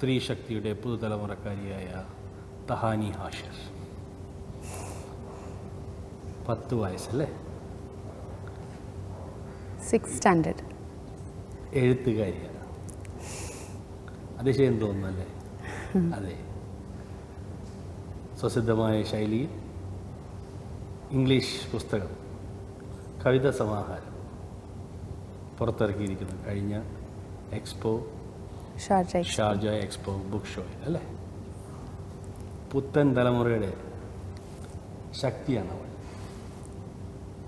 സ്ത്രീ ശക്തിയുടെ പുതുതലമുറക്കാരിയായ തഹാനി ഹാഷിർ. 10 വയസ്സല്ലേ? 6th standard. എഴുത്തുകാരിയാണ്. അതിശയം തോന്നുന്നല്ലേ? അതെ. സ്വസിദ്ധമായ ശൈലിയിൽ ഇംഗ്ലീഷ് പുസ്തകം, കവിത സമാഹാരം പുറത്തിറക്കിയിരിക്കുന്നു കഴിഞ്ഞ ഷാർജ എക്സ്പോ ബുക്ക് ഷോയിൽ അല്ലേ? പുത്തൻ തലമുറയുടെ ശക്തിയാണ് അവൾ,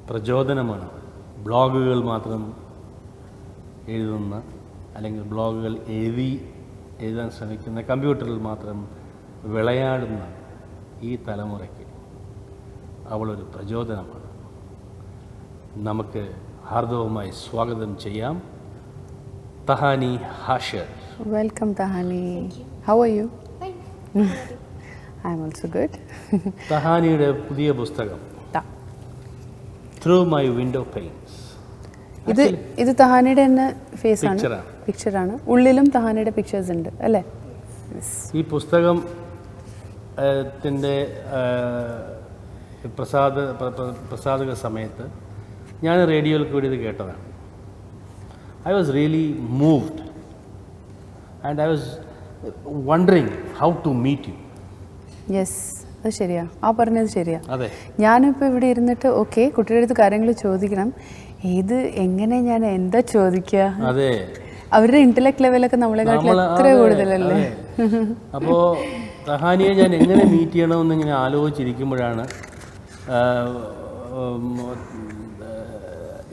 പ്രചോദനമാണ് അവൾ. ബ്ലോഗുകൾ മാത്രം എഴുതുന്ന, അല്ലെങ്കിൽ ബ്ലോഗുകൾ എഴുതാൻ ശ്രമിക്കുന്ന, കമ്പ്യൂട്ടറിൽ മാത്രം വിളയാടുന്ന ഈ തലമുറയ്ക്ക് അവളൊരു പ്രചോദനമാണ്. നമുക്ക് ഹാർദവമായി സ്വാഗതം ചെയ്യാം തഹാനി Hashir. Welcome Tahani. How are you? Fine. I am also good. തഹാനിയുടെ പുതിയ പുസ്തകം ത്രൂ മൈ വിൻഡോ പെയിൻസ്. ഇത് തഹാനിയുടെ തന്നെ ഫേസ് ആണ്, പിക്ചറാണ്. പിക്ചറാണ്. ഉള്ളിലും തഹാനിയുടെ പിക്ചേഴ്സ് ഉണ്ട് അല്ലേ? ഈ പുസ്തകം പ്രസാധക സമയത്ത് ഞാൻ റേഡിയോയിൽ കൂടി ഇത് കേട്ടതാണ്. I was really moved and I was wondering how to meet you. Yes, അത് ശരിയാ, ആ പറഞ്ഞത് ശരിയാ. അതെ, ഞാനിപ്പോൾ ഇവിടെ ഇരുന്നിട്ട് ഓക്കെ കുട്ടിയുടെ അടുത്ത് കാര്യങ്ങൾ ചോദിക്കണം, ഇത് എങ്ങനെ ഞാൻ എന്താ ചോദിക്കുക? അതെ, അവരുടെ ഇന്റലക്ട് ലെവലൊക്കെ നമ്മളെക്കാട്ടിൽ എത്ര കൂടുതലല്ലേ? അപ്പോൾ തഹാനിയെ ഞാൻ എങ്ങനെ മീറ്റ് ചെയ്യണമെന്ന് ഇങ്ങനെ ആലോചിച്ചിരിക്കുമ്പോഴാണ്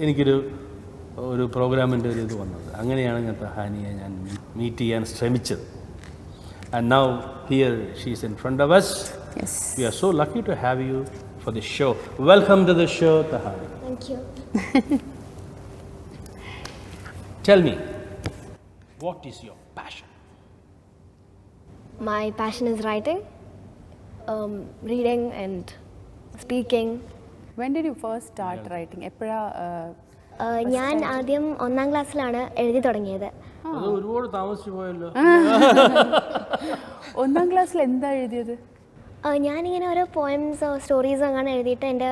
എനിക്കൊരു പ്രോഗ്രാമിൻ്റെ ഒരു ഇത് വന്നത്. അങ്ങനെയാണ് ഞാൻ തഹാനിയെ ഞാൻ മീറ്റ് ചെയ്യാൻ ശ്രമിച്ചത്. And now here she is in front of us. Yes. We are so lucky to have you for this show. Welcome to the show, Tahani. Thank you. Tell me, what is your passion? My passion is writing, reading and speaking. When did you first start writing? എപ്പോഴാ? ഞാൻ ആദ്യം 1ാം ക്ലാസ്സിലാണ് എഴുതി തുടങ്ങിയത്. അത് ഒരുപാട് താമസിച്ചു പോയല്ലോ. 1ാം ക്ലാസ്സിൽ എന്താ എഴുതിയത്? ഞാനിങ്ങനെ ഓരോ പോയംസോ സ്റ്റോറീസോ അങ്ങനെ എഴുതിയിട്ട് എൻ്റെ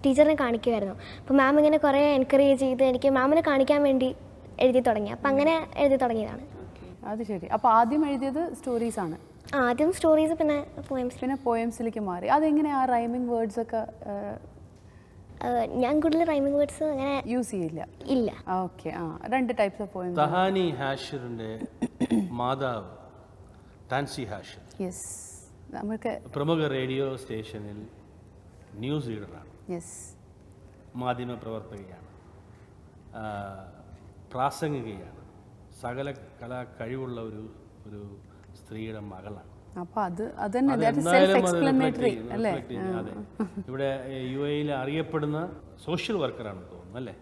ടീച്ചറിനെ കാണിക്കുമായിരുന്നു. അപ്പോൾ മാം ഇങ്ങനെ കുറേ എൻകറേജ് ചെയ്ത് എനിക്ക് മാമിനെ കാണിക്കാൻ വേണ്ടി എഴുതി തുടങ്ങി. അപ്പം അങ്ങനെ എഴുതി തുടങ്ങിയതാണ്. അത് ശരി. അപ്പോൾ ആദ്യം എഴുതിയത് സ്റ്റോറീസ് ആണ്? ആദ്യം സ്റ്റോറീസ്, പിന്നെ പോയംസ്. പിന്നെ പോയംസിലേക്ക് മാറി. അതെങ്ങനെയാ റൈമിംഗ് വേർഡ്സ് ഒക്കെ? ഞാൻ കൂടുതൽ റൈമിംഗ് വേർഡ്സ് അങ്ങനെ യൂസ് ചെയ്യില്ല. ഇല്ല. Okay, 2 types of poems. Tahani ഹാഷിറിൻ്റെ മാതാവ് ടാൻസി ഹാഷിർ യെസ്, നമുക്ക് പ്രമുഖ റേഡിയോ സ്റ്റേഷനിൽ ന്യൂസ് റീഡറാണ്, യെസ്, മാധ്യമപ്രവർത്തകയാണ്, പ്രാസംഗികയാണ്, സകല കലാ കഴിവുള്ള ഒരു സ്ത്രീയുടെ മകളാണ്. അപ്പോൾ അത് തന്നെ സെൽഫ് എക്സ്പ്ലനേറ്ററി അല്ലേ? അതെ, ഇവിടെ UAE അറിയപ്പെടുന്ന സോഷ്യൽ വർക്കറാണെന്ന് തോന്നുന്നു അല്ലേ?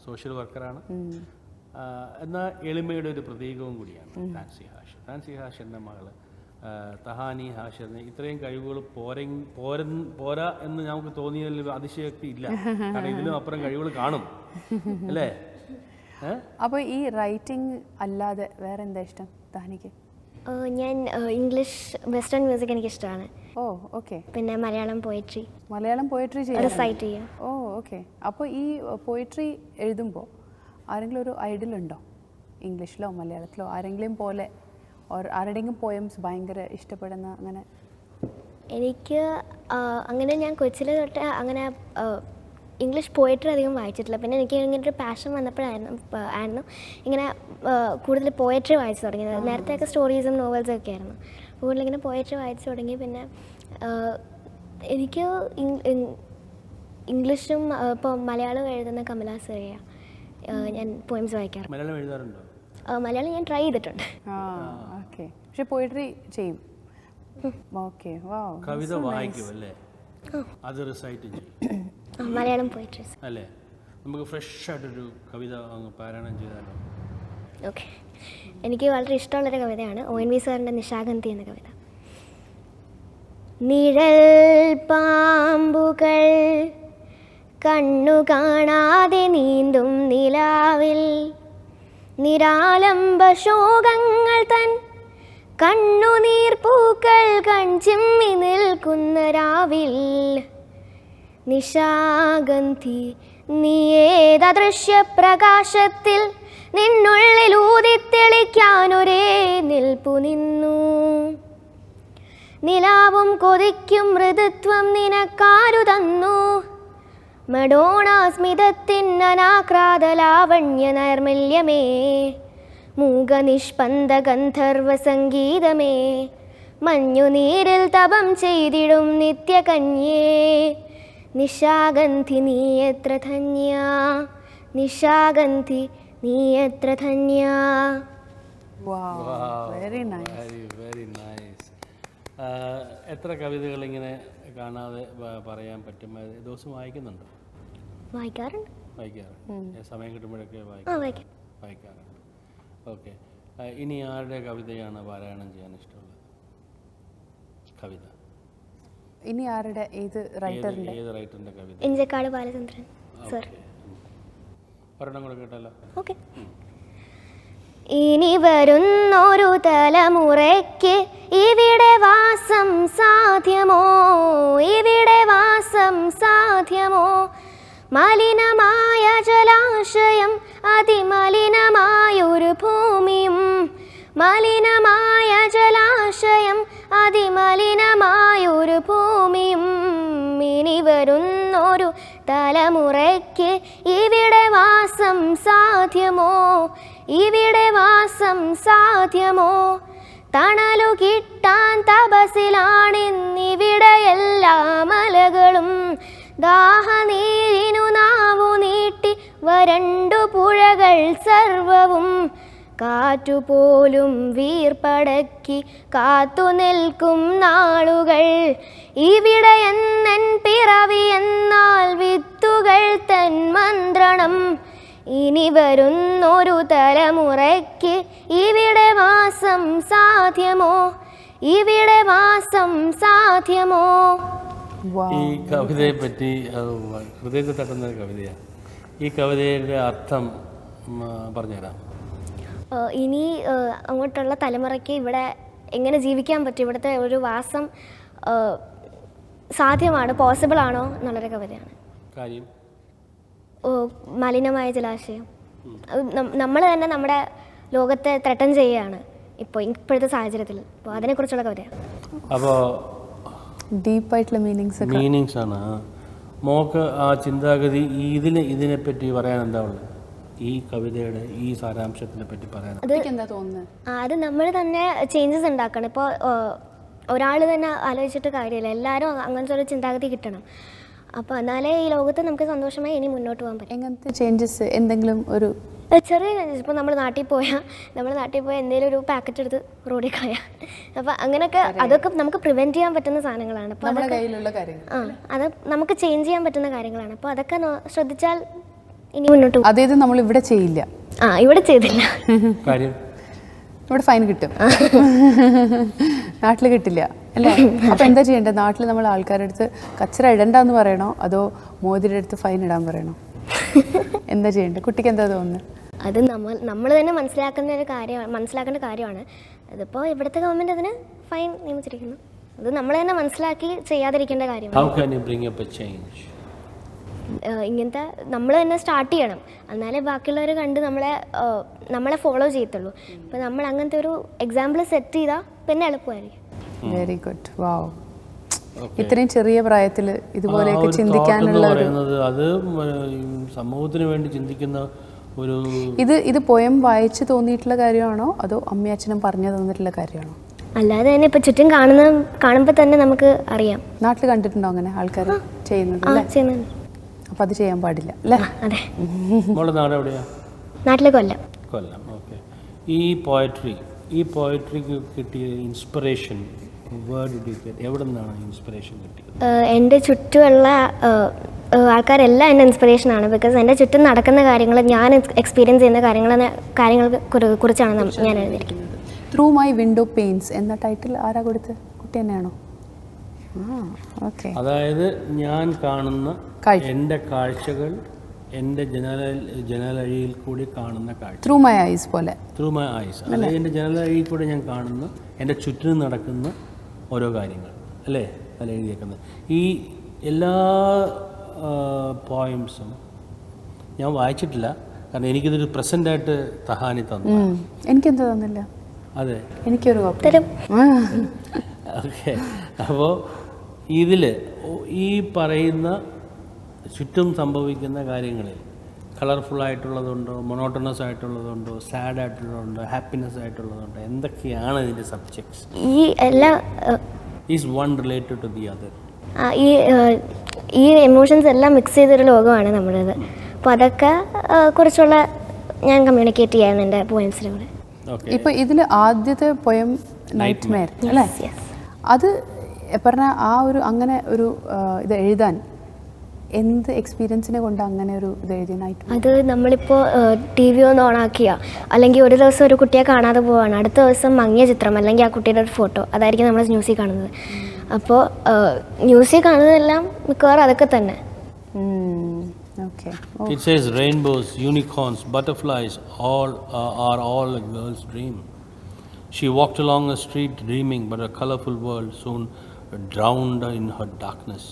സോഷ്യൽ വർക്കറാണ്, എന്നാൽ എളിമയുടെ ഒരു പ്രതീകവും കൂടിയാണ് ടാൻസി ഹാഷിർ. ടാൻസി ഹാഷിറിൻ്റെ മകള് തഹാനി ഹാഷിറിന് ഇത്രയും കഴിവുകൾ പോരാ എന്ന് നമുക്ക് തോന്നിയതിൽ അതിശയോക്തി ഇല്ല. കാരണം ഇതിലും അപ്പുറം കഴിവുകൾ കാണും അല്ലേ? അപ്പോൾ ഈ റൈറ്റിംഗ് അല്ലാതെ വേറെ എന്താ ഇഷ്ടം തഹാനിക്ക്? ഞാൻ ഇംഗ്ലീഷ് വെസ്റ്റേൺ മ്യൂസിക് എനിക്കിഷ്ടമാണ്. ഓ ഓക്കെ. പിന്നെ Malayalam poetry. Malayalam poetry recite ചെയ്യും. ഓ ഓക്കെ. അപ്പോൾ ഈ പോയട്രി എഴുതുമ്പോൾ ആരെങ്കിലും ഒരു ഐഡിയൽ ഉണ്ടോ? ഇംഗ്ലീഷിലോ മലയാളത്തിലോ ആരെങ്കിലും പോലെ ആരുടെയെങ്കിലും പോയംസ് ഭയങ്കര ഇഷ്ടപ്പെടുന്ന അങ്ങനെ? എനിക്ക് അങ്ങനെ ഞാൻ കൊച്ചിലെ തൊട്ട് അങ്ങനെ ഇംഗ്ലീഷ് പോയട്രി അധികം വായിച്ചിട്ടില്ല. പിന്നെ എനിക്ക് ഇങ്ങനെ ഒരു പാഷൻ വന്നപ്പോഴായിരുന്നു ഇങ്ങനെ കൂടുതൽ പോയട്രി വായിച്ചു തുടങ്ങിയത്. നേരത്തെയൊക്കെ സ്റ്റോറീസും നോവൽസും ഒക്കെ ആയിരുന്നു. കൂടുതലിങ്ങനെ പോയട്രി വായിച്ചു തുടങ്ങി. പിന്നെ എനിക്ക് ഇംഗ്ലീഷും ഇപ്പോൾ മലയാളവും എഴുതുന്ന കമലാ സുരയ്യ ഞാൻ പോയംസ് വായിക്കാറ്. മലയാളം എഴുതാറുണ്ടോ? മലയാളം ഞാൻ ട്രൈ ചെയ്തിട്ടുണ്ട്. ഓക്കെ. പക്ഷെ പോയട്രി ചെയ്യും. ഓക്കെ. വാവ്. കവിത വായിക്കും അല്ലേ? അത് റിസൈറ്റ് ചെയ്യും. മലയാളം പോയട്രീസ് അല്ലേ? നമുക്ക് ഫ്രഷ് ആയിട്ടൊരു കവിത അങ്ങ് പാരായണം ചെയ്താലോ? ഓക്കെ. എനിക്ക് വളരെ ഇഷ്ടമുള്ളൊരു കവിതയാണ് ONV സാറിൻ്റെ നിശാഗന്ധി എന്ന കവിത. നിഴൽ പാമ്പുകൾ കണ്ണു കാണാതെ നീന്തും നിലാവിൽ നിരാലംബ ശോകങ്ങൾ തൻ കണ്ണുനീർ പൂക്കൾ കൺചിമ്മി നിൽക്കുന്ന രാവിൽ നിശാഗന്ധി നീയേതദൃശ്യ പ്രകാശത്തിൽ നിന്നുള്ളിൽ ഊതിത്തെളിക്കാനൊരേ നിൽപ്പു നിന്നു. നിലാവും കൊതിക്കും മൃദുത്വം നിനക്കാരു തന്നു. മഡോണ സ്മിതത്തിൻ അനാക്രാത ലാവണ്യ നൈർമല്യമേ, മൂകനിഷ്പന്ദ ഗന്ധർവ സംഗീതമേ, മഞ്ഞുനീരിൽ തപം ചെയ്തിടും നിത്യകന്യേ, നിശാഗന്ധി നീ എത്ര ധന്യ, നിശാഗന്ധി നീ എത്ര Dhanya. Very nice. Very nice. എത്ര കവിതകൾ ഇങ്ങനെ കാണാതെ പറയാൻ പറ്റും? ദിവസം വായിക്കുന്നുണ്ടോ? വായിക്കാറുണ്ട്. വായിക്കാറുണ്ട്. സമയം കിട്ടുമ്പോഴൊക്കെ വായിക്കാം. വായിക്കാറുണ്ട്. ഓക്കെ. ഇനി ആരുടെ കവിതയാണ് പാരായണം ചെയ്യാൻ ഇഷ്ടമുള്ളത്? കവിത ഇനി ആരുടെ, ഏത് റൈറ്ററിന്റെ? ഏത് റൈറ്ററിന്റെ കവിത? ഇഞ്ചക്കാട് ബാലചന്ദ്രൻ സർ. ഒരെണ്ണം കൂടെ കേട്ടല്ലോ. ഓക്കെ. ഇനി വരുന്നൊരു തലമുറയ്ക്ക് ഇവിടെ വാസം സാധ്യമോ, ഇവിടെ വാസം സാധ്യമോ, മലിനമായ ജലാശയം അതിമലിനമായൊരു ഭൂമിയും, മലിനമായ ജലാശയം അതിമലിനമായൊരു ഭൂമിയും, ഇനി വരുന്നൊരു തലമുറയ്ക്ക് ഇവിടെ വാസം സാധ്യമോ, ഇവിടെ വാസം സാധ്യമോ, തണലു കിട്ടാൻ തപസിലാണിന്നിവിടെ എല്ലാ മലകളും, ദാഹനീരിനു നാവു നീട്ടി വരണ്ടു പുഴകൾ സർവവും, കാറ്റുപോലും വീർപ്പടക്കി കാത്തു നിൽക്കും നാളുകൾ, ഇവിടെ എന്നൻ പിറവി എന്നാൽ വിത്തുകൾ തൻ മന്ത്രണം, ഇനി വരുന്നൊരു തലമുറയ്ക്ക് ഇവിടെ വാസം സാധ്യമോ, ഇവിടെ വാസം സാധ്യമോ. ഈ കവിതയെ പറ്റി ഹൃദയത്തെ തട്ടുന്ന കവിതയാണ്. ഈ കവിതയുടെ അർത്ഥം പറഞ്ഞുതരാം. ഇനി അങ്ങോട്ടുള്ള തലമുറയ്ക്ക് ഇവിടെ എങ്ങനെ ജീവിക്കാൻ പറ്റും, ഇവിടുത്തെ ഒരു വാസം സാധ്യമാണ്, പോസിബിൾ ആണോ എന്നുള്ളൊരു കവിതയാണ്. കാര്യം മലിനമായ ജലാശയം നമ്മൾ തന്നെ നമ്മുടെ ലോകത്തെ ത്രട്ടൻ ചെയ്യുകയാണ് ഇപ്പോഴത്തെ സാഹചര്യത്തിൽ. അപ്പോൾ അതിനെക്കുറിച്ചുള്ള കവിതയാണ്. അപ്പോൾ ഡീപ്പായിട്ടുള്ള മീനിങ്സ് ആണ്. മോക്ക് ആ ചിന്താഗതി ഇതിനെപ്പറ്റി പറയാൻ എന്താ ഉള്ളത്? ഈ കവിതയുടെ ഈ സാരാംശത്തിനെ പറ്റി പറയാൻ എന്താ തോന്നുന്നത്? അത് നമ്മൾ തന്നെ ചേഞ്ചസ് ഉണ്ടാക്കണം. ഇപ്പോൾ ഒരാൾ തന്നെ ആലോചിച്ചിട്ട് കാര്യമില്ല, എല്ലാവരും അങ്ങനത്തെ ഒരു ചിന്താഗതി കിട്ടണം. അപ്പോൾ എന്നാലേ ഈ ലോകത്ത് നമുക്ക് സന്തോഷമായി ഇനി മുന്നോട്ട് പോകാൻ പറ്റും. എങ്ങനത്തെ ചേഞ്ചസ്? എന്തെങ്കിലും ഒരു ചെറിയ ചേഞ്ചസ്. ഇപ്പോൾ നമ്മൾ നാട്ടിൽ പോയാൽ എന്തെങ്കിലും ഒരു പാക്കറ്റ് എടുത്ത് റോഡിൽ കളയാം. അപ്പോൾ അങ്ങനെയൊക്കെ അതൊക്കെ നമുക്ക് പ്രിവെൻറ്റ് ചെയ്യാൻ പറ്റുന്ന സാധനങ്ങളാണ്. അപ്പോൾ നമ്മുടെ കയ്യിലുള്ള കാര്യങ്ങൾ അത് നമുക്ക് ചേഞ്ച് ചെയ്യാൻ പറ്റുന്ന കാര്യങ്ങളാണ്. അപ്പോൾ അതൊക്കെ ശ്രദ്ധിച്ചാൽ ഇനി മുന്നോട്ട് പോകും. അതേത് നമ്മൾ ഇവിടെ ചെയ്യില്ല. ഇവിടെ ചെയ്തില്ല. കാര്യം ഇവിടെ ഫൈൻ കിട്ടും, നാട്ടിൽ കിട്ടില്ല അല്ലേ? അപ്പം എന്താ ചെയ്യേണ്ടത്? നാട്ടിൽ നമ്മൾ ആൾക്കാരുടെ അടുത്ത് കച്ചറ ഇടണ്ടെന്ന് പറയണോ അതോ മോദിയുടെ അടുത്ത് ഫൈൻ ഇടാൻ പറയണോ? എന്താ ചെയ്യേണ്ടത്? കുട്ടിക്ക് എന്താ തോന്നുന്നത്? അത് നമ്മൾ തന്നെ മനസ്സിലാക്കേണ്ട കാര്യമാണ്. അതിപ്പോൾ ഇവിടുത്തെ ഗവൺമെൻറ് അതിന് ഫൈൻ നിയമിച്ചിരിക്കുന്നു. അത് നമ്മൾ തന്നെ മനസ്സിലാക്കി ചെയ്യാതിരിക്കേണ്ട കാര്യമാണ്. ഇങ്ങനത്തെ നമ്മൾ തന്നെ സ്റ്റാർട്ട് ചെയ്യണം, എന്നാലേ ബാക്കിയുള്ളവർ കണ്ട് നമ്മളെ ഫോളോ ചെയ്യത്തുള്ളൂ. അപ്പം നമ്മൾ അങ്ങനത്തെ ഒരു എക്സാമ്പിൾ സെറ്റ് ചെയ്താൽ പിന്നെ എളുപ്പമായിരിക്കും. Very good. വാവ്. ഇത്രയും ചെറിയ പ്രായത്തിൽ ഇതുപോലെയൊക്കെ ചിന്തിക്കാനുള്ള അത് സമൂഹത്തിന് വേണ്ടി ചിന്തിക്കുന്ന ഒരു ഇത് പോയം വായിച്ച് തോന്നിയിട്ടുള്ള കാര്യമാണോ അതോ അമ്മയച്ഛനും പറഞ്ഞു തന്നിട്ടുള്ള കാര്യമാണോ? അല്ലാതെ തന്നെ ഇപ്പം ചുറ്റും കാണുമ്പോൾ തന്നെ നമുക്ക് അറിയാം. നാട്ടിൽ കണ്ടിട്ടുണ്ടോ അങ്ങനെ ആൾക്കാർ ചെയ്യുന്നത്? ചെയ്യുന്നുണ്ട്. അപ്പം അത് ചെയ്യാൻ പാടില്ല അല്ലേ? അതെ. നാട് എവിടെയാ? നാട്ടിലെ കൊല്ലം. ഓക്കെ. ഈ പോയട്രിക്ക് കിട്ടിയ ഇൻസ്പിറേഷൻ എവിടെ നിന്നാണ് ഇൻസ്പിറേഷൻ കിട്ടിയത്? എൻ്റെ ചുറ്റുമുള്ള ആൾക്കാരെല്ലാം എൻ്റെ ഇൻസ്പിറേഷനാണ്. ബിക്കോസ് എൻ്റെ ചുറ്റും നടക്കുന്ന കാര്യങ്ങൾ, ഞാൻ എക്സ്പീരിയൻസ് ചെയ്യുന്ന കാര്യങ്ങളെ കുറിച്ചാണ് ഞാൻ എഴുതിയിരിക്കുന്നത്. ത്രൂ മൈ വിൻഡോ പെയിൻസ് എന്ന ടൈറ്റിൽ ആരാ കൊടുത്ത്? കുട്ടി തന്നെയാണോ? അതായത് ഞാൻ കാണുന്ന എൻ്റെ കാഴ്ചകൾ എൻ്റെ ജനലഴിയിൽ കൂടി കാണുന്ന കാഴ്ച, ത്രൂ മൈ ഐസ് പോലെ. ത്രൂ മൈ ഐസ്, അല്ലെ എൻ്റെ ജനലഴിയിൽ കൂടി ഞാൻ കാണുന്ന എൻ്റെ ചുറ്റിനും നടക്കുന്ന ഓരോ കാര്യങ്ങൾ, അല്ലേ അതിൽ എഴുതിയേക്കുന്നത്. ഈ എല്ലാ പോയംസും ഞാൻ വായിച്ചിട്ടില്ല, കാരണം എനിക്കിതൊരു പ്രസൻ്റായിട്ട് തഹാനി തന്നു. എനിക്കെന്താ തന്നില്ല? അതെ, എനിക്കൊരു ഓക്കെ. അപ്പോൾ ഇതിൽ ഈ പറയുന്ന ചുറ്റും സംഭവിക്കുന്ന കാര്യങ്ങളിൽ കളർഫുള്ളായിട്ടുള്ളതുണ്ടോ, മൊണോട്ടണസ് ആയിട്ടുള്ളതുണ്ടോ, സാഡ് ആയിട്ടുള്ളതുണ്ടോ, ഹാപ്പിനെസ് ആയിട്ടുള്ളതുണ്ടോ, എന്തൊക്കെയാണ് ഇതിൻ്റെ സബ്ജക്ട്സ്? ഈ എല്ലാ is one related to the other. ഈ എമോഷൻസ് എല്ലാം മിക്സ് ചെയ്തൊരു ലോകമാണ് നമ്മുടേത്. അപ്പോൾ അതൊക്കെ കുറിച്ചുള്ള ഞാൻ കമ്മ്യൂണിക്കേറ്റ് ചെയ്യാൻ എൻ്റെ പോയംസിലൂടെ. ഇപ്പോൾ ഇതിൽ ആദ്യത്തെ പോയം നൈറ്റ് മെയർ അല്ലേ? അത് പറഞ്ഞ ആ ഒരു അങ്ങനെ ഒരു ഇത് എഴുതാൻ എന്ത് എക്സ്പീരിയൻസിനെ കൊണ്ട് അങ്ങനെ ഒരു ഇത് എഴുതിയ നൈറ്റ്? അത് നമ്മളിപ്പോൾ ടി വി ഒന്ന് ഓണാക്കിയ, അല്ലെങ്കിൽ ഒരു ദിവസം ഒരു കുട്ടിയെ കാണാതെ പോവാണ്, അടുത്ത ദിവസം മങ്ങിയ ചിത്രം അല്ലെങ്കിൽ ആ കുട്ടിയുടെ ഒരു ഫോട്ടോ അതായിരിക്കും നമ്മൾ ന്യൂസിൽ കാണുന്നത്. അപ്പോൾ ന്യൂസിൽ കാണുന്നതെല്ലാം മിക്കവാറും അതൊക്കെ തന്നെ. Okay. It says rainbows, unicorns, butterflies, all are all a girl's dream. She walked along a street dreaming, but a colorful world soon drowned in her darkness.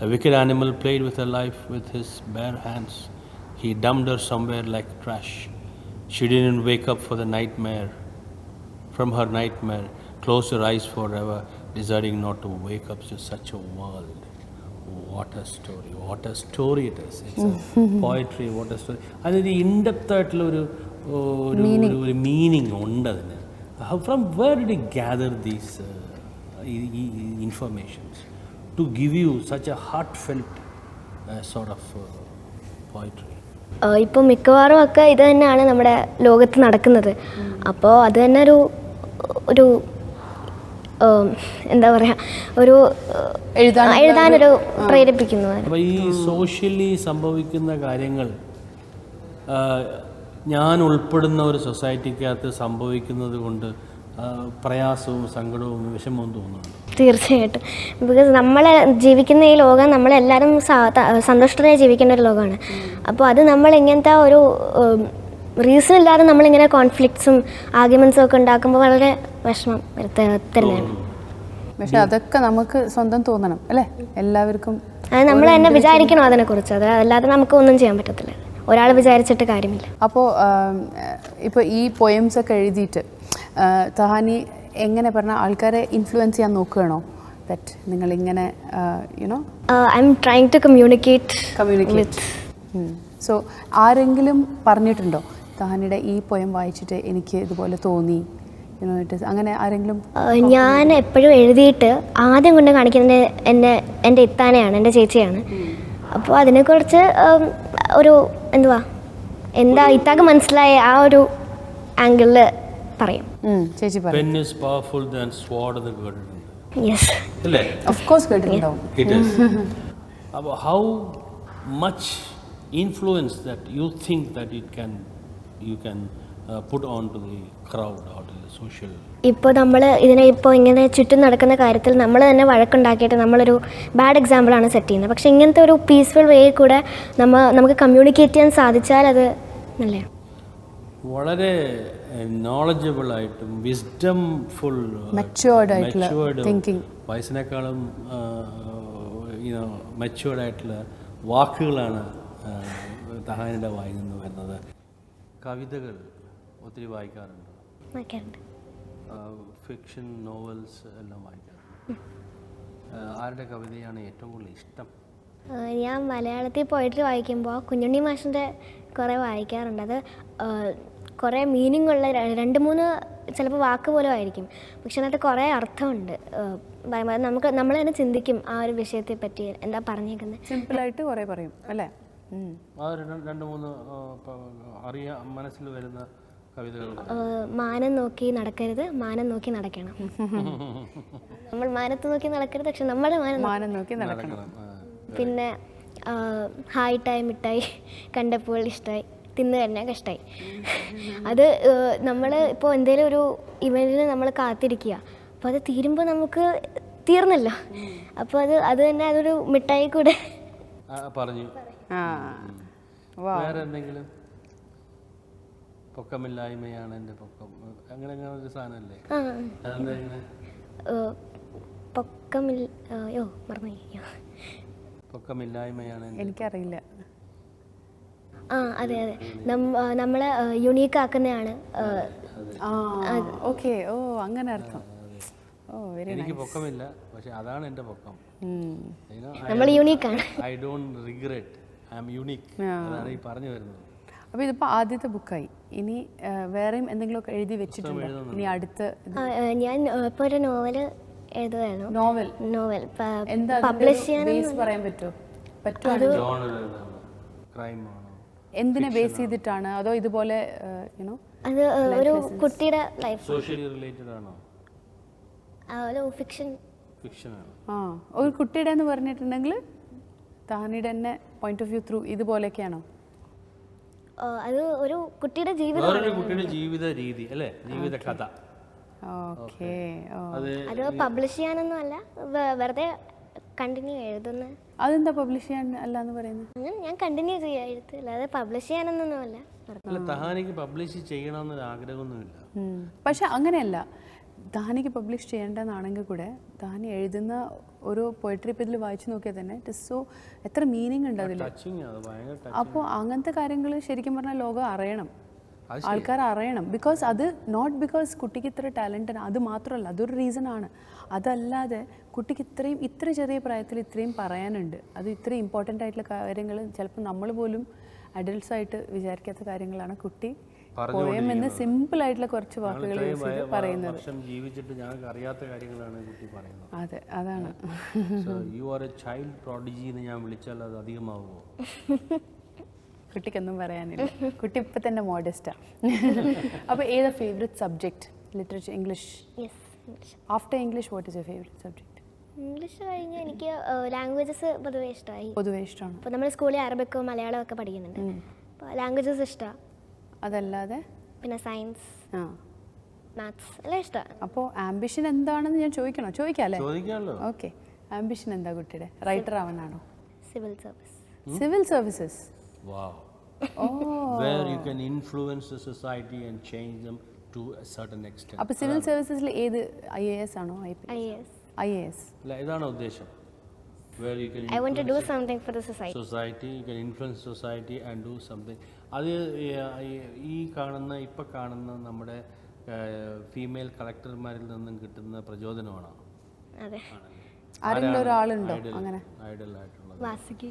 A wicked animal played with her life with his bare hands. He dumped her somewhere like trash. She didn't wake up for the nightmare. From her nightmare, closed her eyes forever, deciding not to wake up to such a world. What a story, what a story it is. It's a poetry, what a story. അതിന് in depth ആയിട്ടുള്ള ഒരു meaning ഉണ്ട് അതിന്. From where did you gather these informations to give you such a heartfelt sort of poetry? ഇപ്പോൾ മിക്കവാറും ഒക്കെ ഇത് തന്നെയാണ് നമ്മുടെ ലോകത്ത് നടക്കുന്നത്. അപ്പോൾ അത് തന്നെ ഒരു എന്താ പറയുക, ഒരു എഴുതാനൊരു പ്രേരിപ്പിക്കുന്നു. അപ്പോൾ ഈ സോഷ്യലി സംഭവിക്കുന്ന കാര്യങ്ങൾ ഞാൻ ഉൾപ്പെടുന്ന ഒരു സൊസൈറ്റിക്കകത്ത് സംഭവിക്കുന്നത് കൊണ്ട് പ്രയാസവും സങ്കടവും വിഷമവും തോന്നുന്നുണ്ട്. തീർച്ചയായിട്ടും. ബിക്കോസ് നമ്മൾ ജീവിക്കുന്ന ഈ ലോകം നമ്മളെല്ലാവരും സന്തുഷ്ടരായി ജീവിക്കേണ്ട ഒരു ലോകമാണ്. അപ്പോൾ അത് നമ്മൾ ഇങ്ങനത്തെ ഒരു റീസൺ ഇല്ലാതെ നമ്മളിങ്ങനെ കോൺഫ്ലിക്ട്സും ആർഗ്യുമെൻസും ഒക്കെ ഉണ്ടാക്കുമ്പോൾ വളരെ വിഷമം തരുന്നതാണ്. പക്ഷെ അതൊക്കെ നമുക്ക് സ്വന്തം തോന്നണം അല്ലേ? എല്ലാവർക്കും അത് നമ്മൾ തന്നെ വിചാരിക്കണം അതിനെക്കുറിച്ച്. അത് അല്ലാതെ നമുക്ക് ഒന്നും ചെയ്യാൻ പറ്റത്തില്ല, ഒരാൾ വിചാരിച്ചിട്ട് കാര്യമില്ല. അപ്പോൾ ഇപ്പോൾ ഈ പോയംസ് ഒക്കെ എഴുതിയിട്ട് തഹാനി എങ്ങനെ പറഞ്ഞാൽ ആൾക്കാരെ ഇൻഫ്ലുവൻസ് ചെയ്യാൻ നോക്കുകയാണോ? ദാറ്റ് നിങ്ങളിങ്ങനെ you know I'm trying to communicate. So ആരെങ്കിലും പറഞ്ഞിട്ടുണ്ടോ തഹാനിയുടെ ഈ പോയം വായിച്ചിട്ട് എനിക്ക് ഇതുപോലെ തോന്നി, യുനോ ഇറ്റ് ഇസ് അങ്ങനെ ആരെങ്കിലും? ഞാൻ എപ്പോഴും എഴുതിയിട്ട് ആദ്യം കൊണ്ട് കാണിക്കുന്നത് എൻ്റെ ഇത്താനെയാണ്, എൻ്റെ ചേച്ചിയാണ്. അപ്പോൾ അതിനെക്കുറിച്ച് ഒരു എന്താ ഇത്താക്ക് മനസ്സിലായ ആ ഒരു ആംഗിളിൽ പറയും. ചേച്ചി പറയും. Pen is powerful than sword എന്ന് കേട്ടിട്ടുണ്ട്. Yes. അല്ലേ? Of course കേട്ടിട്ടുണ്ടാവും. It is. അപ്പോൾ how much influence that you think that you can put on to the crowd or to the social? ഇപ്പോൾ നമ്മൾ ഇങ്ങനെ ചുറ്റും നടക്കുന്ന കാര്യത്തിൽ നമ്മൾ തന്നെ വഴക്കുണ്ടാക്കിയിട്ട് നമ്മളൊരു ബാഡ് എക്സാമ്പിളാണ് സെറ്റ് ചെയ്യുന്നത്. പക്ഷേ ഇങ്ങനത്തെ ഒരു പീസ്ഫുൾ വേ കൂടെ നമുക്ക് കമ്മ്യൂണിക്കേറ്റ് ചെയ്യാൻ സാധിച്ചാൽ അത് നല്ലതാണ്. വളരെ നോളജബിൾ ആയിട്ടും വിസ്ഡം ഫുൾ മെച്യൂർഡ് തിങ്കിങ്, വയസ്സിനേക്കാളും മെച്യൂർഡ് ആയിട്ടുള്ള വാക്കുകളാണ് തഹാനിയുടെ വായിൽ നിന്ന് വരുന്നത്. കവിതകൾ ഒത്തിരി വായിക്കാറുണ്ട്, ഫിക്ഷൻ നോവൽസ് എല്ലാം വായിക്കാറുണ്ട്. ആരുടെ കവിതയാണ് ഏറ്റവും കൂടുതൽ ഇഷ്ടം? ഞാൻ മലയാളത്തിൽ പോയിട്രി വായിക്കുമ്പോൾ കുഞ്ഞുണ്ണി മാഷിൻ്റെ കുറേ വായിക്കാറുണ്ട്. അത് കുറേ മീനിങ് ഉള്ള 2-3 ചിലപ്പോൾ വാക്ക് പോലും ആയിരിക്കും, പക്ഷെ അതിനകത്ത് കുറേ അർത്ഥമുണ്ട്. നമ്മൾ തന്നെ ചിന്തിക്കും ആ ഒരു വിഷയത്തെ പറ്റി എന്താ പറഞ്ഞേക്കുന്നത്. സിമ്പിളായിട്ട് കുറേ പറയും അല്ലേ? ആ 2-3 മനസ്സിൽ വരുന്ന കവിതകൾ. മാനം നോക്കി നടക്കരുത്, മാനം നോക്കി നടക്കണം. നമ്മൾ മാനത്ത് നോക്കി നടക്കരുത്, പക്ഷെ നമ്മുടെ മാനം നോക്കി നടക്കണം. പിന്നെ ഹായിട്ടായി മിഠായി കണ്ടപ്പോൾ ഇഷ്ടമായി, തിന്നു തന്നെ കഷ്ടമായി. അത് നമ്മൾ ഇപ്പോൾ എന്തെങ്കിലും ഒരു ഇവൻറ്റിന് നമ്മൾ കാത്തിരിക്കുക, അപ്പോൾ അത് തീരുമ്പോൾ നമുക്ക് തീർന്നല്ലോ. അപ്പോൾ അത് തന്നെ അതൊരു മിഠായി കൂടെ പറഞ്ഞു. വേറെ എന്തെങ്കിലും? പൊക്കമില്ലായ്മയാണ് എൻ്റെ പൊക്കം, അങ്ങനെ അങ്ങനെ ഒരു സാധനമല്ലേ? അതെന്താ ഇങ്ങനെ? പൊക്കമില്ല, അയ്യോ മറന്നു. പൊക്കമില്ലായ്മയാണ് എനിക്കറിയില്ല. അതെ അതെ, നമ്മളെ യുണീക്ക് ആക്കുന്നതാണ്. ഓക്കെ, ഓ അങ്ങനെ അർത്ഥം. ഓ വെരി എനിക്ക് പൊക്കമില്ല, പക്ഷെ അതാണ് എൻ്റെ പൊക്കം. നമ്മൾ യൂണീക്കാണ്. I don't regret, I am unique. അതാണ് ഈ പറഞ്ഞു വരുന്നത്. അപ്പോൾ ഇതിപ്പോൾ ആദ്യത്തെ ബുക്കായി. ഇനി വേറെയും എന്തെങ്കിലുമൊക്കെ എഴുതി വെച്ചിട്ടുണ്ടോ? ഇനി അടുത്ത ഞാൻ ഇപ്പോൾ ഒരു നോവല് എഴുതുകയായിരുന്നു. നോവൽ എന്താ പബ്ലിഷ് ചെയ്യാൻ ബേസ് പറയാൻ പറ്റുമോ? ക്രൈം ആണോ? എന്തിനെ ബേസ് ചെയ്തിട്ടാണ്? അതോ ഇതുപോലെ യുനോ അത് ഒരു കുട്ടിയുടെ ലൈഫ്, സോഷ്യലി റിലേറ്റഡ് ആണോ? ഒരു ഫിക്ഷൻ ആണ്. ഒരു കുട്ടിയുടെ എന്ന് പറഞ്ഞിട്ടുണ്ടെങ്കിൽ താനിയുടെ തന്നെ പോയിന്റ് ഓഫ് വ്യൂ ത്രൂ ഇതുപോലെയൊക്കെയാണോ? അത് ഒരു കുട്ടിയുടെ ജീവിതം, വേറൊരു കുട്ടിയുടെ ജീവിത രീതി അല്ലേ, ജീവിത കഥ. ഓക്കെ. അത് പബ്ലിഷ് ചെയ്യാനൊന്നും അല്ല, വെറുതെ കണ്ടിന്യൂ എഴുതുന്ന. അതെന്താ പബ്ലിഷ് ചെയ്യാൻ അല്ല എന്ന് പറയുന്നത്? ഞാൻ കണ്ടിന്യൂ ചെയ്യാൻ എഴുത്ത്, അല്ലാതെ പബ്ലിഷ് ചെയ്യാനൊന്നുമല്ല. അല്ല, തഹാനിക്ക് പബ്ലിഷ് ചെയ്യണമെന്നൊരു ആഗ്രഹമൊന്നുമില്ല. പക്ഷെ അങ്ങനെയല്ല, ദാനിക്ക് പബ്ലിഷ് ചെയ്യേണ്ടതെന്നാണെങ്കിൽ കൂടെ ദാനി എഴുതുന്ന ഒരു പോയട്രി ഇപ്പം ഇതിൽ വായിച്ചു നോക്കിയാൽ തന്നെ ഇറ്റ് ഇസ് സോ എത്ര മീനിങ് ഉണ്ട് അതിൽ. അപ്പോൾ അങ്ങനത്തെ കാര്യങ്ങൾ ശരിക്കും പറഞ്ഞാൽ ലോകം അറിയണം, ആൾക്കാർ അറിയണം. ബിക്കോസ് അത് നോട്ട് ബിക്കോസ് കുട്ടിക്ക് ഇത്ര ടാലൻറ്റ്, അത് മാത്രമല്ല, അതൊരു റീസണാണ്. അതല്ലാതെ കുട്ടിക്ക് ഇത്ര ചെറിയ പ്രായത്തിൽ ഇത്രയും പറയാനുണ്ട്, അത് ഇത്രയും ഇമ്പോർട്ടൻ്റ് ആയിട്ടുള്ള കാര്യങ്ങൾ ചിലപ്പോൾ നമ്മൾ പോലും അഡൽട്ട്സ് ആയിട്ട് വിചാരിക്കാത്ത കാര്യങ്ങളാണ് കുട്ടി പോയം എന്ന് സിമ്പിൾ ആയിട്ടുള്ള കുറച്ച് വാക്കുകൾ യൂസ് ചെയ്ത് പറയുന്നത്. ജീവിച്ചിട്ട് ഞങ്ങൾക്ക് അറിയാത്ത കാര്യങ്ങളാണ് കുട്ടി പറയുന്നത്. അതെ, അതാണ്. You are A child prodigy എന്ന് ഞാൻ വിളിച്ചാൽ അത് അധികമാവുമോ? കുട്ടിക്കൊന്നും പറയാനില്ല, കുട്ടി ഇപ്പം തന്നെ മോഡസ്റ്റാണ്. അപ്പോൾ ഏതാ favourite subject? Literature, English? After English what is your favourite subject? English കഴിഞ്ഞ് എനിക്ക് ലാംഗ്വേജസ് പൊതുവേ ഇഷ്ടമാണ്. ഇപ്പോൾ നമ്മൾ സ്കൂളിൽ അറബിക്കോ മലയാളമോ ഒക്കെ പഠിക്കുന്നുണ്ട്, അപ്പോൾ ലാംഗ്വേജസ് ഇഷ്ടമാണ്. അതല്ലാതെ പിന്നെ സയൻസ്, മാത്സ് എല്ലാം ഇഷ്ടമാണ്. അപ്പോൾ ആംബിഷൻ എന്താണെന്ന് ഞാൻ ചോദിക്കാമല്ലേ? ചോദിക്കാമല്ലോ. ഓക്കെ, ആംബിഷൻ എന്താ കുട്ടിയുടെ? റൈറ്റർ ആവാനാണോ? Civil service. Civil services. Wow. Where you can influence the society and change them to a certain extent. അപ്പോൾ സിവിൽ സർവീസസിൽ ഏത് IAS ആണോ? IAS. അല്ല, ഇതാണ് ഉദ്ദേശം. Where you can I want to do something for the society. You can influence society and do something. അത് ഇപ്പം കാണുന്ന നമ്മുടെ ഫീമെയിൽ കളക്ടർമാരിൽ നിന്നും കിട്ടുന്ന പ്രചോദനമാണോ? അതെ. ആരെങ്കിലും ഒരാളുണ്ടോ അങ്ങനെ ഐഡൽ ആയിട്ടുള്ളത്? Vasuki.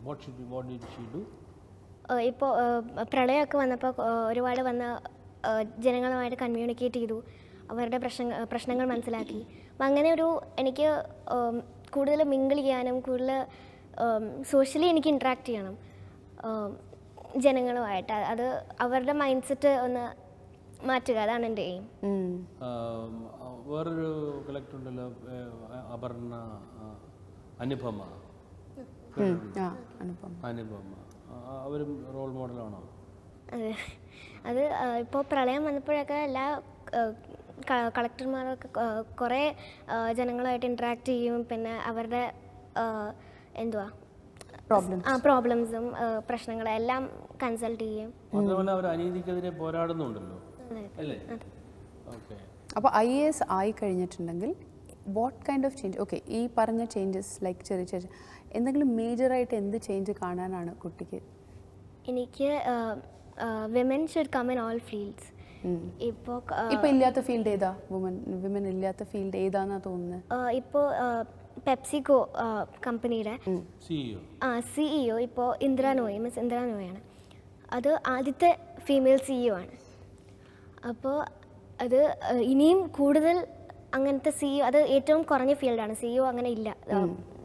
What did she do? ഇപ്പോൾ പ്രളയമൊക്കെ വന്നപ്പോൾ ഒരുപാട് വന്ന ജനങ്ങളുമായിട്ട് കമ്മ്യൂണിക്കേറ്റ് ചെയ്തു, അവരുടെ പ്രശ്നങ്ങൾ മനസ്സിലാക്കി. അപ്പം അങ്ങനെ എനിക്ക് കൂടുതൽ മിങ്കിൾ ചെയ്യാനും കൂടുതൽ സോഷ്യലി എനിക്ക് ഇൻട്രാക്ട് ചെയ്യണം ജനങ്ങളുമായിട്ട്. അത് അവരുടെ മൈൻഡ് സെറ്റ് ഒന്ന് മാറ്റുക, അതാണ് എൻ്റെ എയിം. വേറൊരു കളക്ടർ ഉണ്ടല്ലോ, അപർണ, അനുപമ. അവരും റോൾ മോഡലാണോ? അതെ, അത് ഇപ്പോൾ പ്രളയം വന്നപ്പോഴൊക്കെ എല്ലാ കളക്ടർമാരൊക്കെ കുറേ ജനങ്ങളുമായിട്ട് ഇൻട്രാക്ട് ചെയ്യും, പിന്നെ അവരുടെ പ്രോബ്ലംസും പ്രശ്നങ്ങളും എല്ലാം കൺസൾട്ട് ചെയ്യും. മാത്രമല്ല അവർ അനീതിക്കെതിരെ പോരാടുന്നുണ്ടല്ലോ അല്ലേ? ഓക്കെ. അപ്പോൾ IAS ആയി കഴിഞ്ഞിട്ടുണ്ടെങ്കിൽ what kind of change? Okay, ഈ പറഞ്ഞ ചേഞ്ചസ് ലൈക്ക് ചെറിയ എന്തെങ്കിലും മേജറായിട്ട് എന്ത് ചേഞ്ച് കാണാനാണ് കുട്ടിക്ക്? എനിക്ക് women should come in all fields. ഇപ്പോൾ ഇല്ലാത്ത ഫീൽഡ് ഏതാ? വിമൻ ഇല്ലാത്ത ഫീൽഡ് ഏതാന്നാ തോന്നുന്നത്? ഇപ്പോൾ പെപ്സിക്കോ കമ്പനിയുടെ CEO ഇപ്പോൾ മിസ് ഇന്ദിര നോയാണ്. അത് ആദ്യത്തെ ഫീമെയിൽ CEO ആണ്. അപ്പോൾ അത് ഇനിയും കൂടുതൽ അങ്ങനത്തെ CEO, അത് ഏറ്റവും കുറഞ്ഞ ഫീൽഡാണ്. CEO അങ്ങനെ ഇല്ല,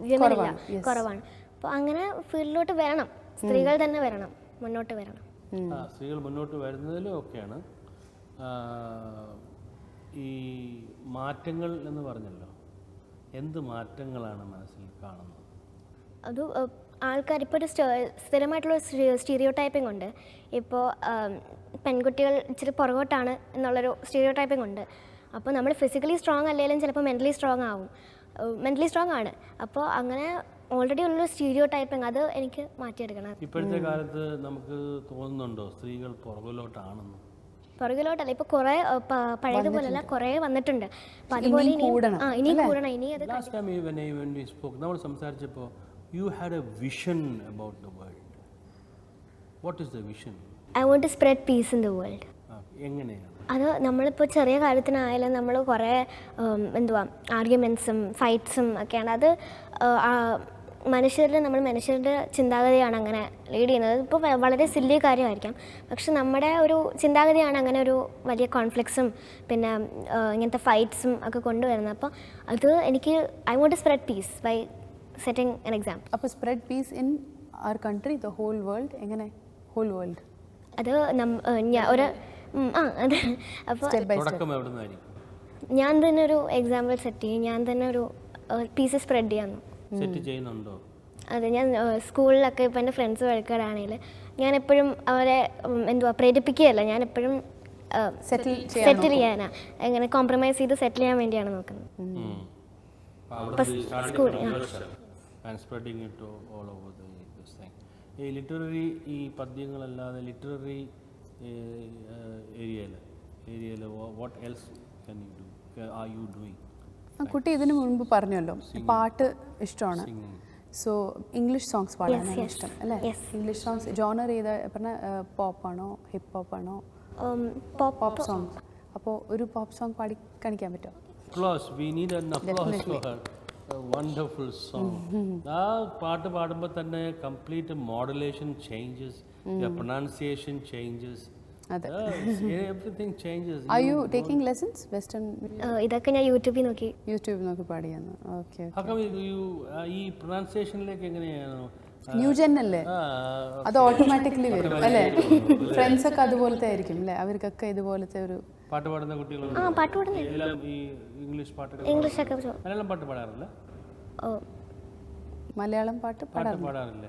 വിമൻ ഇല്ല, കുറവാണ്. അപ്പോൾ അങ്ങനെ ഫീൽഡിലോട്ട് വരണം, സ്ത്രീകൾ തന്നെ വരണം, മുന്നോട്ട് വരണം. സ്ത്രീകൾ മുന്നോട്ട് വരുന്നതിലും ഒക്കെയാണ്. ഈ മാറ്റങ്ങൾ എന്ന് പറഞ്ഞല്ലോ, എന്ത് മാറ്റങ്ങളാണ് മനസ്സിൽ കാണുന്നത്? അത് ആൾക്കാർ ഇപ്പോൾ ഒരു സ്ഥിരമായിട്ടുള്ള സ്റ്റീരിയോ ടൈപ്പിംഗ് ഉണ്ട്. ഇപ്പോൾ പെൺകുട്ടികൾ ഇച്ചിരി പുറകോട്ടാണ് എന്നുള്ളൊരു സ്റ്റീരിയോ ടൈപ്പിംഗ് ഉണ്ട്. അപ്പോൾ നമ്മൾ ഫിസിക്കലി സ്ട്രോങ് അല്ലെങ്കിലും ചിലപ്പോൾ മെൻ്റലി സ്ട്രോങ് ആണ്. അപ്പോൾ അങ്ങനെ ഓൾറെഡി ഉള്ളൊരു സ്റ്റീരിയോ ടൈപ്പിങ് അത് എനിക്ക് മാറ്റിയെടുക്കണം. ഇപ്പോഴത്തെ കാലത്ത് നമുക്ക് തോന്നുന്നുണ്ടോ സ്ത്രീകൾ പുറകിലോട്ടാണെന്ന്? പുറകിലോട്ടല്ല, ഇപ്പോൾ കുറേ പഴയതുപോലെയല്ല, കുറേ വന്നിട്ടുണ്ട്. അപ്പം അതുപോലെ ഇനിയും കൂടണം. ഇനി അത് last time when we spoke, നമ്മൾ സംസാരിച്ചപ്പോൾ you had a vision about the world. What is the vision? I want to spread peace in the world. എങ്ങനെയാണ് അത് നമ്മളിപ്പോൾ ചെറിയ കാര്യത്തിനായാലും നമ്മൾ കുറേ ആർഗ്യുമെൻറ്റ്സും ഫൈറ്റ്സും ഒക്കെയാണ്. അത് മനുഷ്യരുടെ ചിന്താഗതിയാണ് അങ്ങനെ ലീഡ് ചെയ്യുന്നത്. ഇപ്പോൾ വളരെ സില്ലി കാര്യമായിരിക്കാം, പക്ഷെ നമ്മുടെ ഒരു ചിന്താഗതിയാണ് അങ്ങനെ ഒരു വലിയ കോൺഫ്ലിക്ട്സും പിന്നെ ഇങ്ങനത്തെ ഫൈറ്റ്സും ഒക്കെ കൊണ്ടുവരുന്നത്. അപ്പോൾ അത് എനിക്ക് I want to spread peace by setting an example. അപ്പോൾ spread peace in our country, the whole world, എങ്ങനെ ഹോൾ വേൾഡ്? അത് ഒരു അത് അപ്പോൾ ഞാൻ തന്നെ ഒരു എക്സാമ്പിൾ സെറ്റ് ചെയ്യും, ഞാൻ തന്നെ ഒരു പീസ് സ്പ്രെഡ് ചെയ്യാമെന്ന് സെറ്റ് ചെയ്യുന്നുണ്ടോ? അതെ, ഞാൻ സ്കൂളിലൊക്കെ ഇപ്പോൾ എൻ്റെ ഫ്രണ്ട്സ് വഴക്കാടാണെങ്കിൽ ഞാൻ എപ്പോഴും അവരെ പ്രേരിപ്പിക്കുകയല്ല, ഞാൻ എപ്പോഴും സെറ്റിൽ ചെയ്യാനാ, എങ്ങനെ കോംപ്രമൈസ് ചെയ്ത് സെറ്റിൽ ചെയ്യാൻ വേണ്ടിയാണ് നോക്കുന്നത്. ഈ ലിറ്റററി ഈ പദ്യങ്ങളല്ലാതെ ലിറ്റററി ഏരിയയിൽ what else can you do, are you doing? കുട്ടി ഇതിനു മുൻപ് പറഞ്ഞല്ലോ പാട്ട് ഇഷ്ടമാണ്, സോ ഇംഗ്ലീഷ് സോങ്സ് പാടാനാണ് ഇഷ്ടം അല്ലേ? ഇംഗ്ലീഷ് സോങ്സ് ജോണർ ചെയ്ത പറഞ്ഞ പോപ്പാണോ ഹിപ്പ് ഹോപ്പാണോ? Pop songs. അപ്പോൾ ഒരു പോപ്പ് സോങ് പാടി കാണിക്കാൻ പറ്റുമോ? Applause. We need an applause for her. A wonderful song. ആ പാട്ട് പാടുമ്പോൾ തന്നെ complete modulation changes, pronunciation changes, everything changes. Are you taking lessons western? ഇതൊക്കെ ഞാൻ യൂട്യൂബിൽ നോക്കി പാടിയാണ്. ഓക്കെ. ഈ പ്രൊനൗൺസിയേഷനിലേക്ക് എങ്ങനെയാണ്? ന്യൂജൻ അല്ലേ, അത് ഓട്ടോമാറ്റിക്കലി വരും അല്ലേ? ഫ്രണ്ട്സ് ഒക്കെ അതുപോലത്തെ ആയിരിക്കും അല്ലേ? അവർക്കൊക്കെ ഇതുപോലത്തെ ഒരു പാട്ട് പാടുന്ന കുട്ടികളുണ്ട്. പാട്ട് പാടുന്ന ഇംഗ്ലീഷ് പാട്ട്, ഇംഗ്ലീഷൊക്കെ മലയാളം പാട്ട് പാടാറില്ല? മലയാളം പാട്ട് പാടാറില്ല.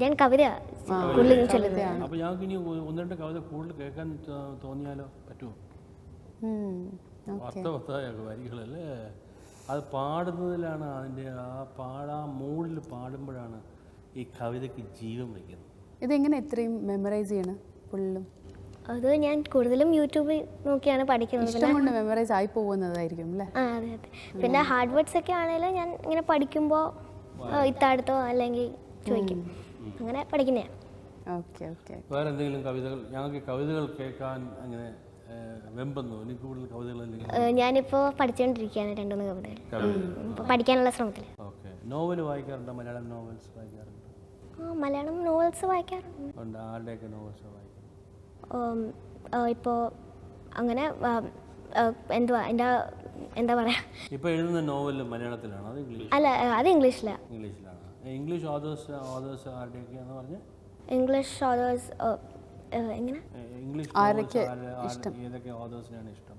ഞാൻ കവിത അപ്പൊ ഞങ്ങൾക്ക് ഇനി ഒന്ന് രണ്ട് കവിത കൂടുതൽ കേൾക്കാൻ തോന്നിയാലോ? പറ്റുമോ? അർത്ഥവത്തായ വരികളല്ലേ, അത് പാടുന്നതിലാണ് അതിൻ്റെ ആ മൂഡിൽ പാടുമ്പോഴാണ് ഈ കവിതയ്ക്ക് ജീവൻ വയ്ക്കുന്നത്. ഇതെങ്ങനെ ഇത്രയും മെമ്മറൈസ് ചെയ്യണം ഫുള്ളും? അത് ഞാൻ കൂടുതലും യൂട്യൂബിൽ നോക്കിയാണ് പഠിക്കുന്നത്. ഇഷ്ടം കൊണ്ട് മെമ്മറൈസ് ആയി പോകുന്നതായിരിക്കും അല്ലേ? അതെ അതെ. പിന്നെ ഹാർഡ് വേർഡ്സ് ഒക്കെ ആണെങ്കിലും ഞാൻ ഇങ്ങനെ പഠിക്കുമ്പോൾ ഇത്താടുത്തോ അല്ലെങ്കിൽ ചോദിക്കും, അങ്ങനെ പഠിക്കുന്നതാണ്. Okay okay. വേറെ എന്തെങ്കിലും കവിതകൾ? ഞങ്ങൾക്ക് കവിതകൾ കേൾക്കാൻ അങ്ങനെ വെമ്പുന്നു. എനിക്ക് കൂടുതൽ കവിതകൾ ഞാനിപ്പോൾ പഠിച്ചുകൊണ്ടിരിക്കുകയാണ് 2-3 കവിതകൾ, ഇപ്പോൾ പഠിക്കാനുള്ള ശ്രമത്തിൽ. ഓക്കെ. നോവൽ വായിക്കാറുണ്ടോ? മലയാളം നോവൽസ് വായിക്കാറുണ്ടോ? മലയാളം നോവൽസ് വായിക്കാറുണ്ട്. ആരുടെയൊക്കെ നോവൽസ് വായിക്കും? ഇപ്പോൾ അങ്ങനെ എന്താ പറയുക, ഇപ്പോൾ എഴുതുന്ന നോവൽ മലയാളത്തിലാണോ അത് ഇംഗ്ലീഷ്? അല്ല, അത് ഇംഗ്ലീഷിലാണ്. ഇംഗ്ലീഷ് ഓതേഴ്സ് ആരുടെയൊക്കെയാണെന്ന് പറഞ്ഞാൽ? ഇംഗ്ലീഷ് ഓതേഴ്സ് എങ്ങനെ? ഇംഗ്ലീഷ് ഏതൊക്കെ ഓതേഴ്സിനാണ് ഇഷ്ടം?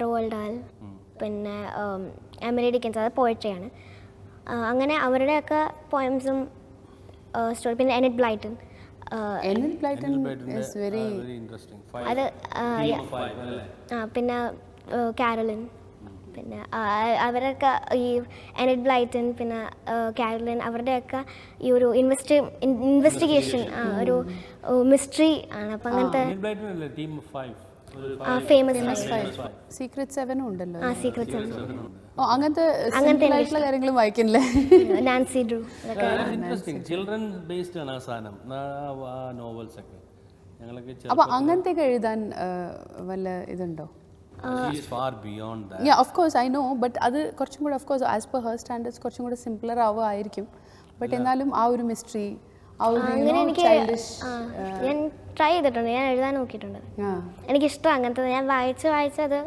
റോald ഡാൽ, പിന്നെ എമിലി ഡിക്കിൻസ്, അത് പോയട്രിയാണ്. അങ്ങനെ അവരുടെയൊക്കെ പോയംസും സ്റ്റോറി. പിന്നെ എനിറ്റ് ബ്ലൈറ്റൺ is very interesting. അത് പിന്നെ കാരോലിൻ, പിന്നെ അവരൊക്കെ ഈ എനിറ്റ് ബ്ലൈറ്റൺ പിന്നെ കാരോലിൻ അവരുടെയൊക്കെ ഈ ഒരു ഇൻവെസ്റ്റിഗേഷൻ ഒരു മിസ്റ്ററി ആണ്. അപ്പം അങ്ങനത്തെ ഫേമസ് സീക്രട്ട് 7 ഉണ്ടല്ലോ. സീക്രട്ട് 7 അങ്ങനത്തെ ആയിട്ടുള്ള കാര്യങ്ങളും വായിക്കില്ലേ? Nancy Drew. ചിൽഡ്രൻ ബേസ്ഡ് ആണ് ആ സാധനം, നോവൽസ് ഒക്കെ. അപ്പോൾ അങ്ങനത്തെ എഴുതാൻ വല്ല ഇതുണ്ടോ? far beyond that. Yeah, of course I know, but അത് കുറച്ചും കൂടെ of course as per her standards കുറച്ചും കൂടെ സിംപ്ലർ ആവുമായിരിക്കും. ബട്ട് എന്നാലും ആ ഒരു മിസ്റ്ററി, ആ ഒരു ചൈൽഡിഷ് ഞാൻ ട്രൈ ചെയ്തിട്ടുണ്ട്, ഞാൻ എഴുതാൻ നോക്കിയിട്ടുണ്ട്. എനിക്കിഷ്ടം അങ്ങനത്തെ. ഞാൻ വായിച്ചത്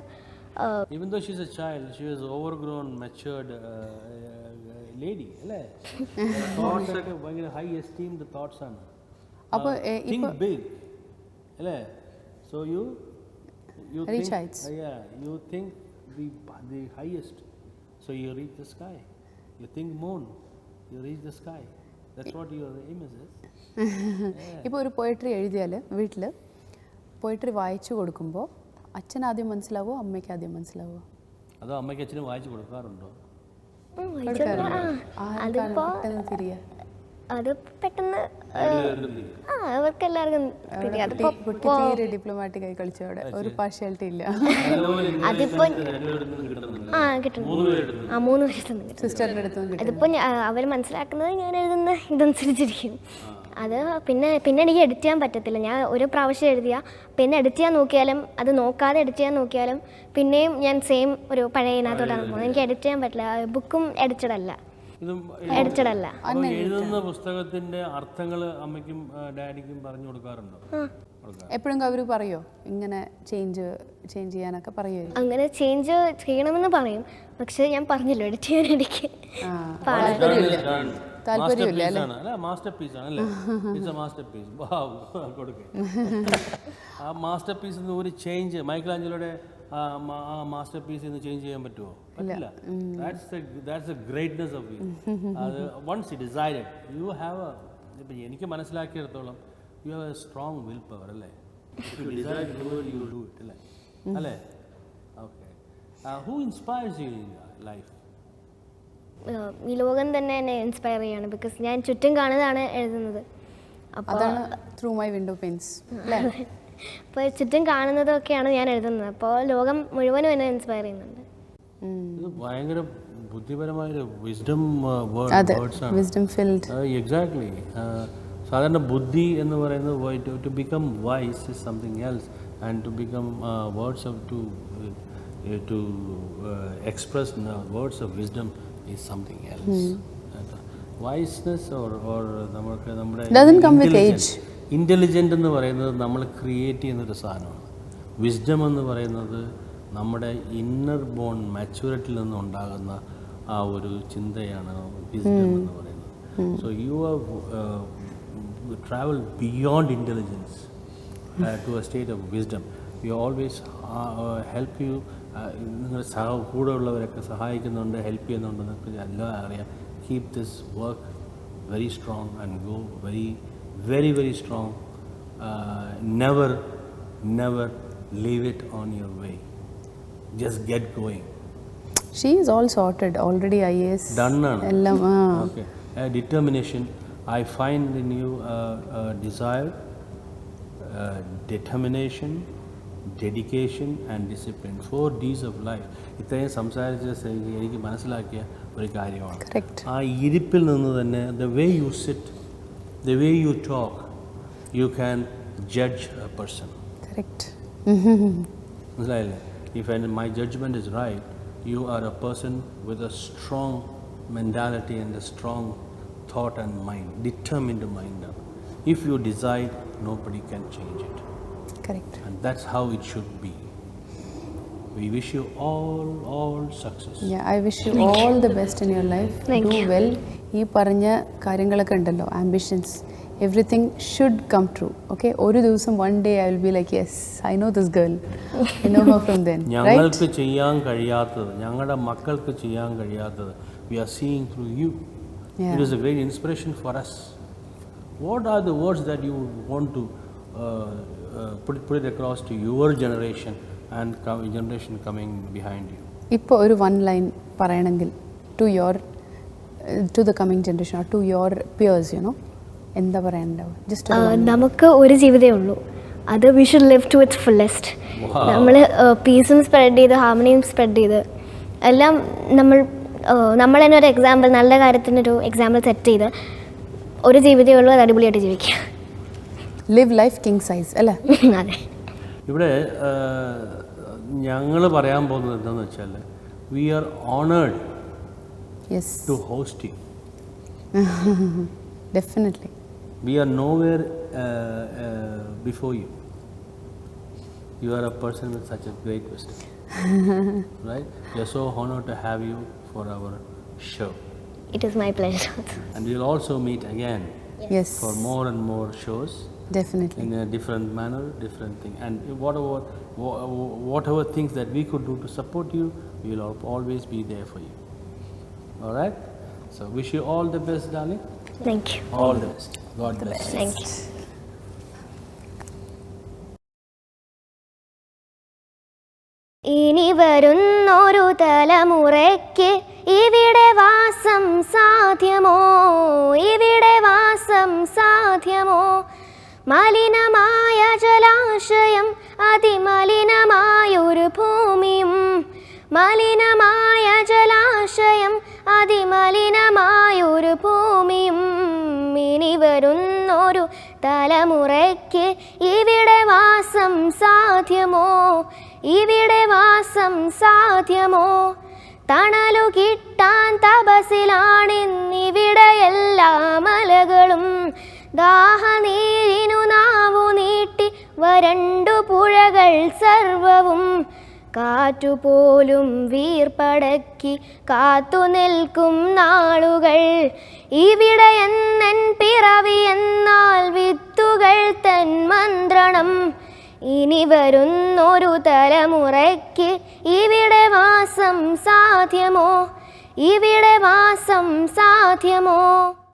even though she's a child, she was overgrown matured lady അല്ലേ? thoughts ഒക്കെ ഭയങ്കര high esteemed thoughts ആണ്. അപ്പോൾ think big അല്ലേ? so you reach think, heights. You think the highest, so you reach the sky. You think moon, you reach the sky. That's what your aim is. ഇപ്പോൾ ഒരു poetry എഴുതിയാൽ വീട്ടിൽ poetry വായിച്ചു കൊടുക്കുമ്പോൾ അച്ഛൻ ആദ്യം മനസ്സിലാവുമോ അമ്മയ്ക്ക് ആദ്യം മനസ്സിലാവുമോ? അതോ അമ്മയ്ക്ക് അച്ഛനും വായിച്ചു കൊടുക്കാറുണ്ടോ? അതിപ്പോ തിരിയാ അത് പെട്ടെന്ന് അവർക്ക് എല്ലാവർക്കും കുട്ടി തീരെ ഡിപ്ലോമാറ്റിക് ആയി കളിച്ചവിടെ ഒരു പാർഷ്യാലിറ്റി ഇല്ല. അതിപ്പോ കിട്ടുന്നു 3 വർഷത്തുനിന്ന് കിട്ടും. സിസ്റ്ററിന്റെ അടുത്ത് അതിപ്പോ അവർ മനസ്സിലാക്കുന്നത് ഞാൻ എഴുതുന്ന ഇതനുസരിച്ചിരിക്കും. അത് പിന്നെ എനിക്ക് എഡിറ്റ് ചെയ്യാൻ പറ്റത്തില്ല. ഞാൻ ഒരു പ്രാവശ്യം എഴുതിയാൽ പിന്നെ എഡിറ്റ് ചെയ്യാൻ നോക്കിയാലും അത് നോക്കാതെ എഡിറ്റ് ചെയ്യാൻ നോക്കിയാലും പിന്നെയും ഞാൻ സെയിം ഒരു പഴയ ഇതിനകത്തോട്ടാണ് പോകുന്നത്. എനിക്ക് എഡിറ്റ് ചെയ്യാൻ പറ്റില്ല. ബുക്കും എഡിറ്റഡ് അല്ല. എഴുതുന്ന പുസ്തകത്തിന്റെ അർത്ഥങ്ങൾ അമ്മയ്ക്കും ഡാഡിക്കും പറഞ്ഞു കൊടുക്കാറുണ്ടോ? എപ്പോഴും അവർ പറയോ ഇങ്ങനെ ചേഞ്ച് ചെയ്യാനൊക്കെ പറയോ? അങ്ങനെ ചേഞ്ച് ചെയ്യണമെന്ന് പറയും. പക്ഷെ ഞാൻ പറഞ്ഞല്ലോ എഡിറ്റ് ചെയ്യാൻ എനിക്ക് താല്പര്യമില്ല. മാസ്റ്റർ പീസ് ആണ് അല്ലേ? It's a masterpiece. കൊടുക്കേ ആ മാസ്റ്റർ പീസ് ഒരു ചേഞ്ച് മൈക്കൽ ആഞ്ചലോയുടെ ആ മാസ്റ്റർ പീസ് ഇന്ന് ചേഞ്ച് ചെയ്യാൻ പറ്റുമോ? പറ്റില്ല. That's a greatness of you. അത് വൺസ് ഡിസൈഡഡ് യു ഹാവ് ഇപ്പം എനിക്ക് മനസ്സിലാക്കിയിടത്തോളം you have a strong will power അല്ലേ? You decide you do it അല്ലേ? അല്ലേ? Okay. Who inspires you in life? ഈ ലോകം തന്നെ എന്നെ ഇൻസ്പയർ ചെയ്യാണ്. ബിക്കോസ് ഞാൻ ചുറ്റും കാണുന്നതാണ് എഴുതുന്നത്. അതാണ് ത്രൂ മൈ വിൻഡോ പെയിൻസ് അല്ലേ? അപ്പോൾ ചുറ്റും കാണുന്നതൊക്കെയാണ് ഞാൻ എഴുതുന്നത്. അപ്പോൾ ലോകം മുഴുവനും എന്നെ ഇൻസ്പയർ ചെയ്യുന്നുണ്ട്. ഇത് ഭയങ്കര ബുദ്ധിപരമായ വിസ്ഡം വേർഡ്സ് ആണ്. Wisdom filled. എക്സാക്ട്ലി. സാധാരണ ബുദ്ധി എന്ന് പറയുന്നത് to become wise is something else and to become words of to express words of wisdom is something else. Wiseness or നമ്മുടെ ഇന്റലിജന്റ് എന്ന് പറയുന്നത് നമ്മൾ ക്രിയേറ്റ് ചെയ്യുന്നൊരു സാധനമാണ്. വിസ്ഡം എന്ന് പറയുന്നത് നമ്മുടെ ഇന്നർ ബോൺ മാച്യൂരിറ്റിയിൽ നിന്നുണ്ടാകുന്ന ആ ഒരു ചിന്തയാണ് വിസ്ഡം എന്ന് പറയുന്നത്. So you have travel beyond intelligence to a state of wisdom. You always help you. നിങ്ങൾ കൂടെ ഉള്ളവരൊക്കെ സഹായിക്കുന്നുണ്ട്, ഹെൽപ്പ് ചെയ്യുന്നുണ്ടെന്നൊക്കെ എല്ലാം അറിയാം. Keep this work very strong and go very strong. Never leave it on your way. Just get going. She is all sorted already. IAS done na? Ellam. Okay. Determination. I find in you desire, determination, dedication and discipline. 4 Ds of life. ഇത്രയും സംസാരിച്ച എനിക്ക് മനസ്സിലാക്കിയ ഒരു കാര്യമാണ്. ആ ഇരിപ്പിൽ നിന്ന് തന്നെ the way you sit, the way you talk, you can judge a person. Correct. If my judgment is right, you are a person with a strong mentality and a strong thought and mind, determined mind. If you decide, nobody can change it. Correct. And that's how it should be. We wish you all success. Yeah, I wish you all the best in your life. Do well. ഈ പറഞ്ഞ കാര്യങ്ങളൊക്കെ ഉണ്ടല്ലോ, ambitions, everything should come true. Okay, ഒരു ദിവസം one day I will be like, yes, I know this girl. I know her from then. ഞങ്ങൾക്ക് ചെയ്യാൻ കഴിയാത്തത്, ഞങ്ങളുടെ മക്കൾക്ക് ചെയ്യാൻ കഴിയാത്തത്, we are seeing through you. Yeah. It is a great inspiration for us. What are the words that you want to put it across to your generation and generation coming behind you? ഇപ്പോൾ ഒരു one line പറയണമെങ്കിൽ to the coming generation or to your peers, you know, എന്താ പറയണ്ടാവും? Just നമുക്ക് ഒരു ജീവിതമേ ഉള്ളൂ. അത് we should live to its fullest. നമ്മൾ പീസും സ്പ്രെഡ് ചെയ്ത് ഹാർമണിയും സ്പ്രെഡ് ചെയ്ത് എല്ലാം നമ്മൾ തന്നെ ഒരു എക്സാമ്പിൾ, നല്ല കാര്യത്തിനൊരു എക്സാമ്പിൾ സെറ്റ് ചെയ്ത് ഒരു ജീവിതമേ ഉള്ളൂ, അത് അടിപൊളിയായിട്ട് ജീവിക്കുക. ലിവ് ലൈഫ് കിങ് സൈസ് അല്ലേ? അതെ. ഇവിടെ ഞങ്ങൾ പറയാൻ പോകുന്നത് എന്താണെന്ന് വെച്ചാൽ we are honoured to host you. Definitely. We are nowhere before you. You are a person with such a great wisdom. Right? We are so honored to have you for our show. It is my pleasure. And we will also meet again. Yes. For more and more shows. Definitely. In a different manner, different thing. And whatever things that we could do to support you, we will always be there for you. All right? So wish you all the best, darling. Thank you. All the best. God bless you. Thank you. ഇനി വരുന്നൊരു തലമുറയ്ക്ക് ഇവിടെ വാസം സാധ്യമോ, ഇവിടെ വാസം സാധ്യമോ? മലിനമായ ജലാശയം, അതിമലിനമായൊരു ഭൂമിയും. മലിനമായ ജലാശയം, അതിമലിനമായൊരു ഭൂമിയും. ഇനി വരുന്നൊരു തലമുറയ്ക്ക് ഇവിടെ വാസം സാധ്യമോ, ഇവിടെ വാസം സാധ്യമോ? തണലു കിട്ടാൻ തപസിലാണിന്നിവിടെ എല്ലാ മലകളും. ദാഹനീരിനു നാവു നീട്ടി വരണ്ടു പുഴകൾ സർവവും. കാറ്റുപോലും വീർപ്പടക്കി കാത്തു നിൽക്കും നാളുകൾ. ഇവിടെ എന്നൻ പിറവി എന്നാൽ വിത്തുകൾ തൻ മന്ത്രണം. ഇനി വരുന്നൊരു തലമുറയ്ക്ക് ഇവിടെ വാസം സാധ്യമോ, ഇവിടെ വാസം സാധ്യമോ?